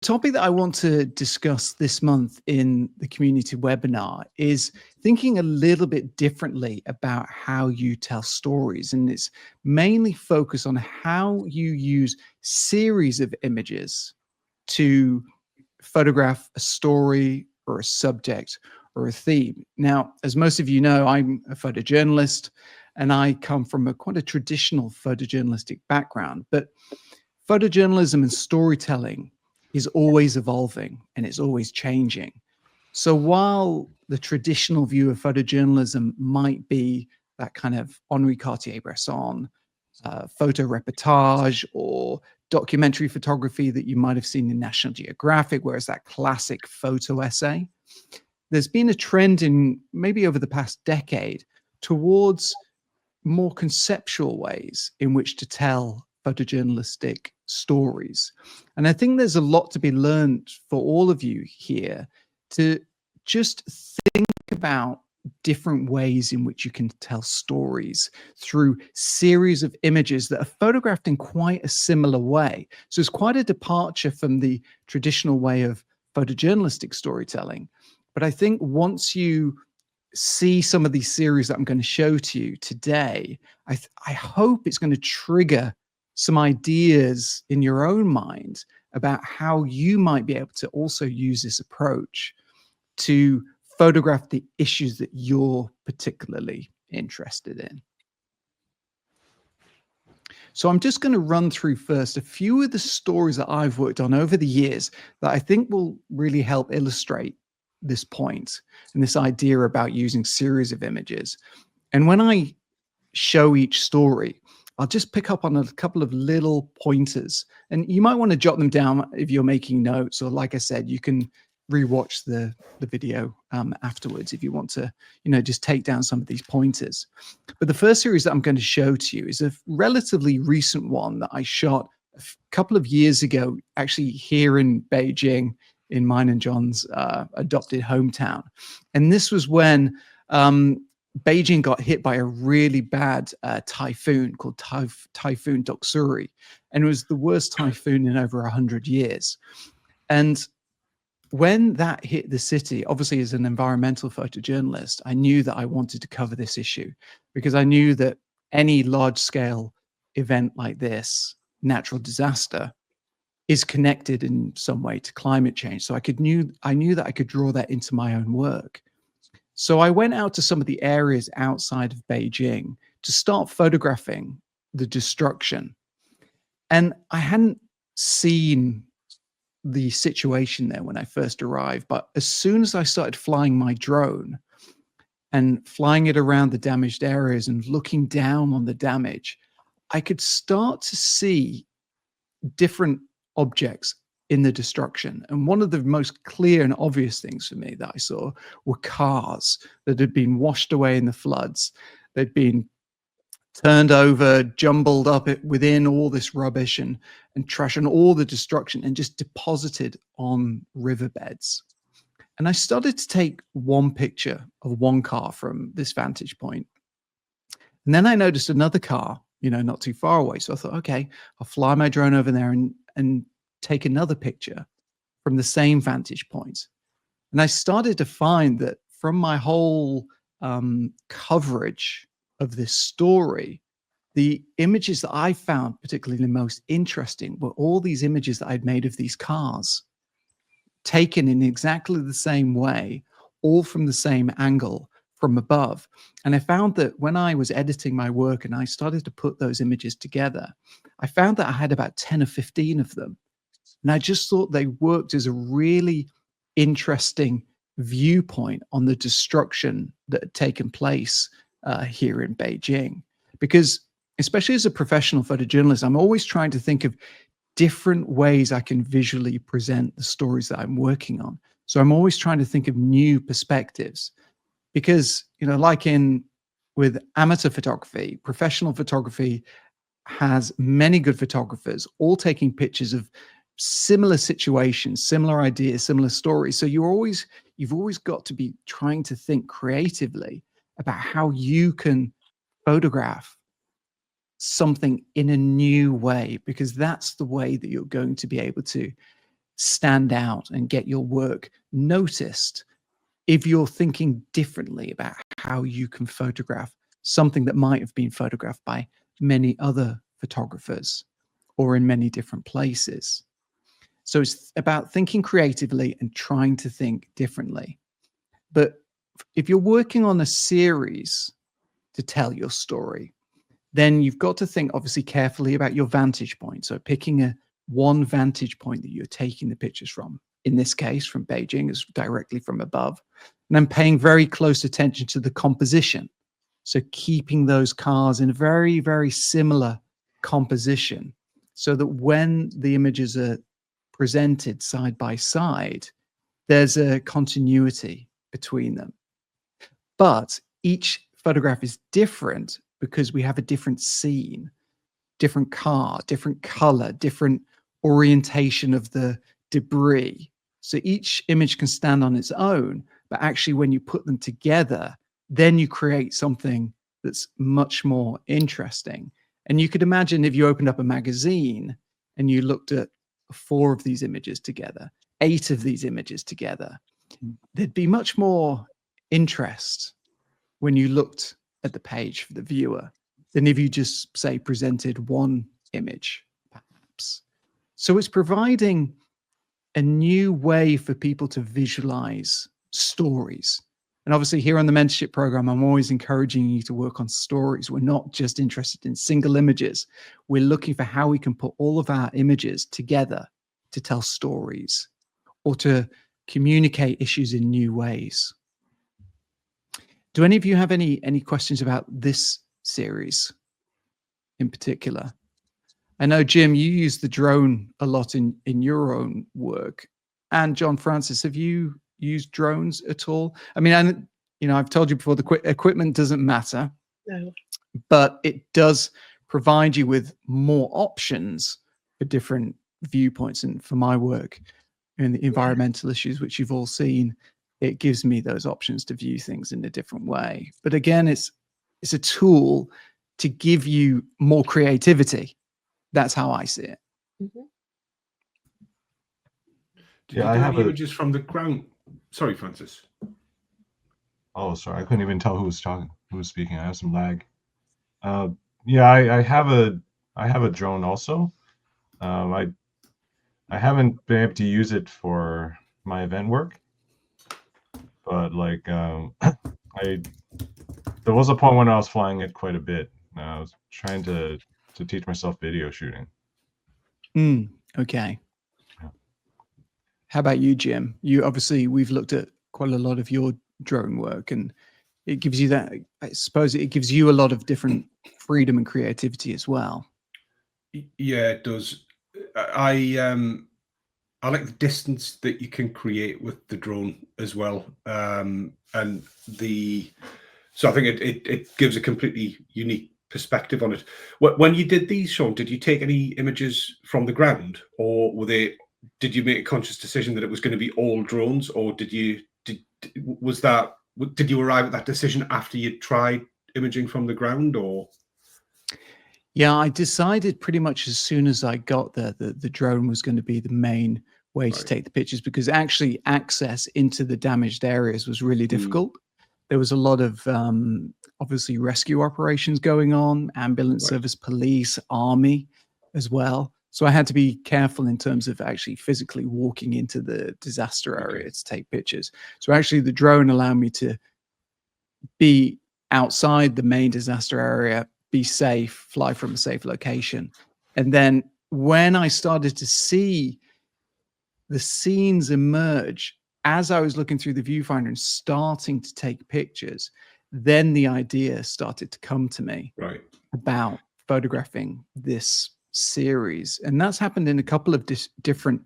Topic that I want to discuss this month in the community webinar is thinking a little bit differently about how you tell stories. And it's mainly focused on how you use series of images to photograph a story or a subject or a theme. Now, as most of you know, I'm a photojournalist and I come from quite a traditional photojournalistic background, but photojournalism and storytelling is always evolving and it's always changing. So while the traditional view of photojournalism might be that kind of Henri Cartier-Bresson photo reportage or documentary photography that you might have seen in National Geographic, where it's that classic photo essay, there's been a trend in maybe over the past decade towards more conceptual ways in which to tell photojournalistic stories. And I think there's a lot to be learned for all of you here to just think about different ways in which you can tell stories through series of images that are photographed in quite a similar way. So it's quite a departure from the traditional way of photojournalistic storytelling. But I think once you see some of these series that I'm going to show to you today, I hope it's going to trigger some ideas in your own mind about how you might be able to also use this approach to photograph the issues that you're particularly interested in. So I'm just going to run through first a few of the stories that I've worked on over the years that I think will really help illustrate this point and this idea about using series of images. And when I show each story, I'll just pick up on a couple of little pointers, and you might want to jot them down if you're making notes, or like I said, you can rewatch the video afterwards if you want to, just take down some of these pointers. But the first series that I'm going to show to you is a relatively recent one that I shot a couple of years ago, actually here in Beijing, in mine and John's adopted hometown. And this was when Beijing got hit by a really bad typhoon called Typhoon Doksuri. And it was the worst typhoon in over 100 years. And when that hit the city, obviously as an environmental photojournalist, I knew that I wanted to cover this issue because I knew that any large scale event like this, natural disaster, is connected in some way to climate change. So I knew that I could draw that into my own work. So I went out to some of the areas outside of Beijing to start photographing the destruction. And I hadn't seen the situation there when I first arrived, but as soon as I started flying my drone and flying it around the damaged areas and looking down on the damage, I could start to see different objects in the destruction. And one of the most clear and obvious things for me that I saw were cars that had been washed away in the floods. They'd been turned over, jumbled up within all this rubbish and trash and all the destruction, and just deposited on riverbeds. And I started to take one picture of one car from this vantage point. And then I noticed another car, not too far away. So I thought, okay, I'll fly my drone over there and take another picture from the same vantage point. And I started to find that from my whole coverage of this story, the images that I found particularly the most interesting were all these images that I'd made of these cars, taken in exactly the same way, all from the same angle, from above. And I found that when I was editing my work and I started to put those images together, I found that I had about 10 or 15 of them. And I just thought they worked as a really interesting viewpoint on the destruction that had taken place here in Beijing. Because especially as a professional photojournalist, I'm always trying to think of different ways I can visually present the stories that I'm working on. So I'm always trying to think of new perspectives. Because, like with amateur photography, professional photography has many good photographers all taking pictures of similar situations, similar ideas, similar stories. So you've always got to be trying to think creatively about how you can photograph something in a new way, because that's the way that you're going to be able to stand out and get your work noticed if you're thinking differently about how you can photograph something that might have been photographed by many other photographers or in many different places. So it's about thinking creatively and trying to think differently. But if you're working on a series to tell your story, then you've got to think obviously carefully about your vantage point. So picking one vantage point that you're taking the pictures from, in this case from Beijing, is directly from above, and then paying very close attention to the composition. So keeping those cars in a very, very similar composition so that when the images are presented side by side, there's a continuity between them. But each photograph is different because we have a different scene, different car, different color, different orientation of the debris. So each image can stand on its own, but actually when you put them together, then you create something that's much more interesting. And you could imagine if you opened up a magazine and you looked at 4 of these images together, 8 of these images together, there'd be much more interest when you looked at the page for the viewer than if you just, say, presented one image, perhaps. So it's providing a new way for people to visualize stories. And obviously here on the mentorship program, I'm always encouraging you to work on stories. We're not just interested in single images. We're looking for how we can put all of our images together to tell stories or to communicate issues in new ways. Do any of you have any questions about this series in particular? I know, Jim, you use the drone a lot in your own work. And John Francis, have you used drones at all? I mean, I've told you before, the equipment doesn't matter, No. but it does provide you with more options for different viewpoints. And for my work in the environmental issues, which you've all seen, it gives me those options to view things in a different way. But again, it's a tool to give you more creativity. That's how I see it. Mm-hmm. Did you do any images from the ground? Sorry, Francis. Oh, sorry. I couldn't even tell who was talking, who was speaking. I have some lag. Yeah, I have a drone also. I haven't been able to use it for my event work, but like there was a point when I was flying it quite a bit. I was trying to teach myself video shooting. Okay. Yeah. How about you, Jim? You obviously, we've looked at quite a lot of your drone work, and it gives you that, I suppose it gives you a lot of different freedom and creativity as well. Yeah, it does. I like the distance that you can create with the drone as well. So I think it gives a completely unique perspective on it. When you did these, Sean, did you take any images from the ground, or did you make a conscious decision that it was going to be all drones, or did you arrive at that decision after you tried imaging from the ground, or? Yeah, I decided pretty much as soon as I got there that the drone was going to be the main way to take the pictures, because actually access into the damaged areas was really difficult. There was a lot of obviously rescue operations going on, ambulance service, police, army as well. So I had to be careful in terms of actually physically walking into the disaster area to take pictures. So actually the drone allowed me to be outside the main disaster area, be safe, fly from a safe location. And then when I started to see the scenes emerge as I was looking through the viewfinder and starting to take pictures, then the idea started to come to me about photographing this series. And that's happened in a couple of different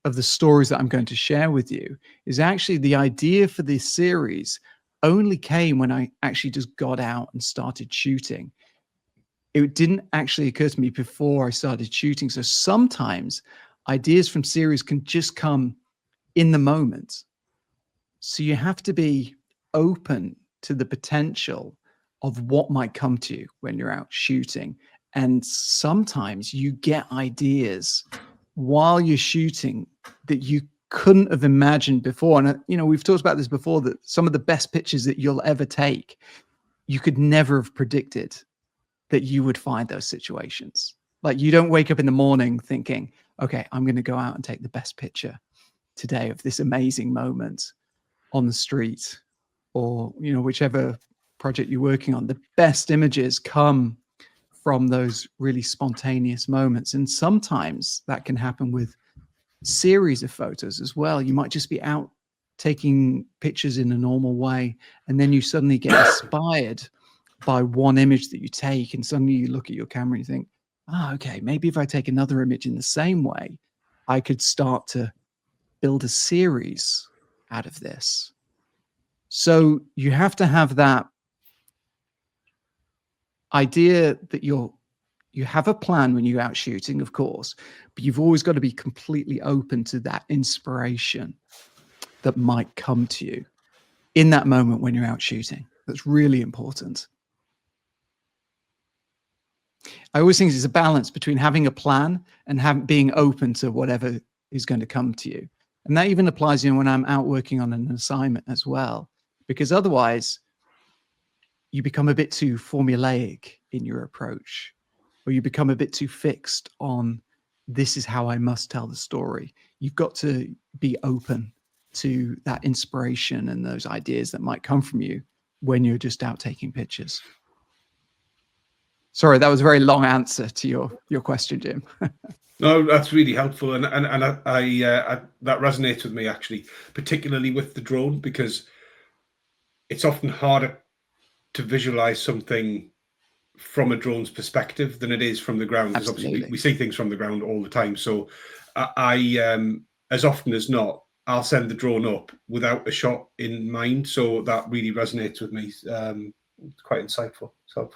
of the stories that I'm going to share with you. Is actually the idea for this series only came when I actually just got out and started shooting. It didn't actually occur to me before I started shooting. So sometimes ideas from series can just come in the moment. So you have to be open to the potential of what might come to you when you're out shooting. And sometimes you get ideas while you're shooting that you couldn't have imagined before. And, we've talked about this before, that some of the best pictures that you'll ever take, you could never have predicted that you would find those situations. Like, you don't wake up in the morning thinking, okay, I'm going to go out and take the best picture today of this amazing moment on the street, or, whichever project you're working on. The best images come from those really spontaneous moments. And sometimes that can happen with series of photos as well. You might just be out taking pictures in a normal way, and then you suddenly get inspired by one image that you take, and suddenly you look at your camera and you think, okay, maybe if I take another image in the same way, I could start to build a series out of this. So you have to have that idea that you have a plan when you're out shooting, of course, but you've always got to be completely open to that inspiration that might come to you in that moment when you're out shooting. That's really important. I always think there's a balance between having a plan and being open to whatever is going to come to you. And that even applies, when I'm out working on an assignment as well, because otherwise you become a bit too formulaic in your approach, or you become a bit too fixed on, this is how I must tell the story. You've got to be open to that inspiration and those ideas that might come from you when you're just out taking pictures. Sorry, that was a very long answer to your question, Jim. No, that's really helpful, and I that resonates with me, actually, particularly with the drone, because it's often harder to visualize something from a drone's perspective than it is from the ground. Because obviously we see things from the ground all the time. So I as often as not, I'll send the drone up without a shot in mind. So that really resonates with me. It's quite insightful. So